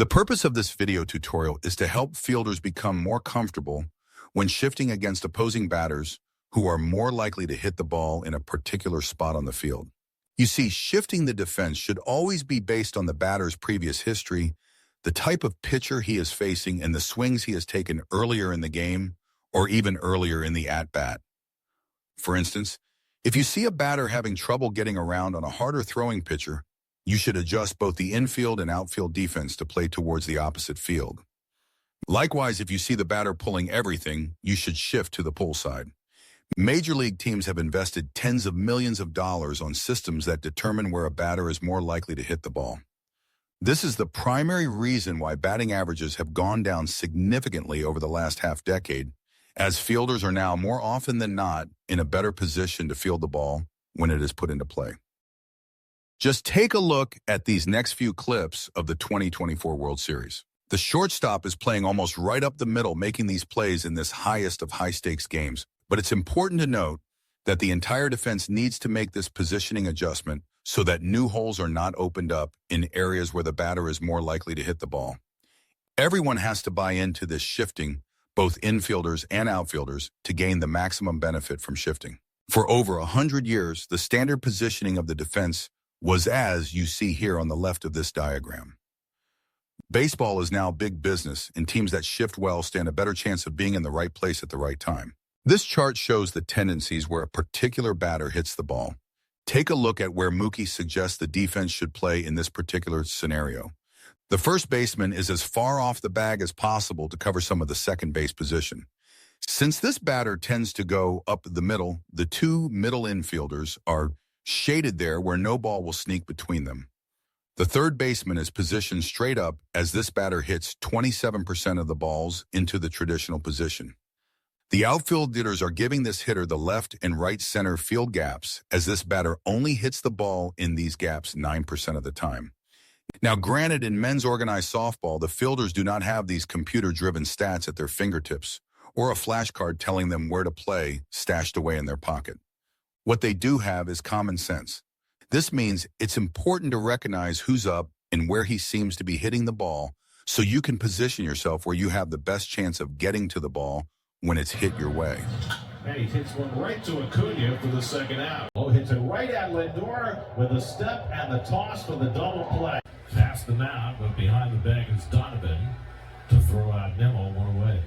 The purpose of this video tutorial is to help fielders become more comfortable when shifting against opposing batters who are more likely to hit the ball in a particular spot on the field. You see, shifting the defense should always be based on the batter's previous history, the type of pitcher he is facing, and the swings he has taken earlier in the game or even earlier in the at-bat. For instance, if you see a batter having trouble getting around on a harder throwing pitcher, you should adjust both the infield and outfield defense to play towards the opposite field. Likewise, if you see the batter pulling everything, you should shift to the pull side. Major league teams have invested tens of millions of dollars on systems that determine where a batter is more likely to hit the ball. This is the primary reason why batting averages have gone down significantly over the last half-decade, as fielders are now more often than not in a better position to field the ball when it is put into play. Just take a look at these next few clips of the 2024 World Series. The shortstop is playing almost right up the middle, making these plays in this highest of high-stakes games. But it's important to note that the entire defense needs to make this positioning adjustment so that new holes are not opened up in areas where the batter is more likely to hit the ball. Everyone has to buy into this shifting, both infielders and outfielders, to gain the maximum benefit from shifting. For over 100 years, the standard positioning of the defense was as you see here on the left of this diagram. Baseball is now big business, and teams that shift well stand a better chance of being in the right place at the right time. This chart shows the tendencies where a particular batter hits the ball. Take a look at where Mookie suggests the defense should play in this particular scenario. The first baseman is as far off the bag as possible to cover some of the second base position. Since this batter tends to go up the middle, the two middle infielders are shaded there where no ball will sneak between them. The third baseman is positioned straight up as this batter hits 27% of the balls into the traditional position. The outfielders are giving this hitter the left and right center field gaps, as this batter only hits the ball in these gaps 9% of the time. Now, granted, in men's organized softball, the fielders do not have these computer-driven stats at their fingertips or a flashcard telling them where to play stashed away in their pocket. What they do have is common sense. This means it's important to recognize who's up and where he seems to be hitting the ball so you can position yourself where you have the best chance of getting to the ball when it's hit your way. And he hits one right to Acuna for the second out. Oh, hits it right at Lindor with a step and the toss for the double play. Past the mound, but behind the bag is Donovan to throw out Nemo one away.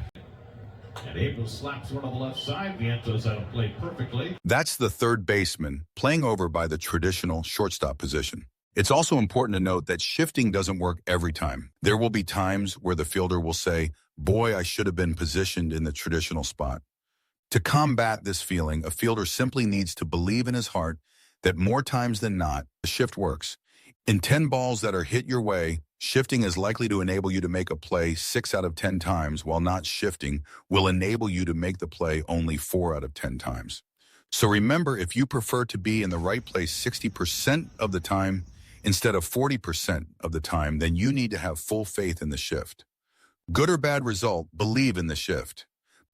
And Abel slaps one on the left side. Vientos out of play perfectly. That's the third baseman playing over by the traditional shortstop position. It's also important to note that shifting doesn't work every time. There will be times where the fielder will say, "Boy, I should have been positioned in the traditional spot." To combat this feeling, a fielder simply needs to believe in his heart that more times than not, the shift works. In 10 balls that are hit your way, shifting is likely to enable you to make a play 6 out of 10 times, while not shifting will enable you to make the play only 4 out of 10 times. So remember, if you prefer to be in the right place 60% of the time instead of 40% of the time, then you need to have full faith in the shift. Good or bad result, believe in the shift.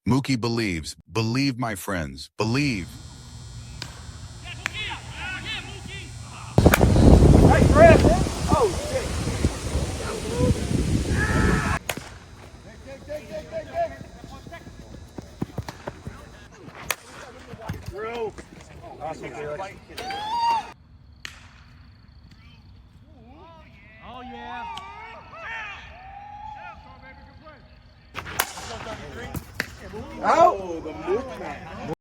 Mookie believes. Believe, my friends. Believe. Nice grab, man. Oh, shit. Through. Awesome, Felix. Oh, yeah. Oh, the move man.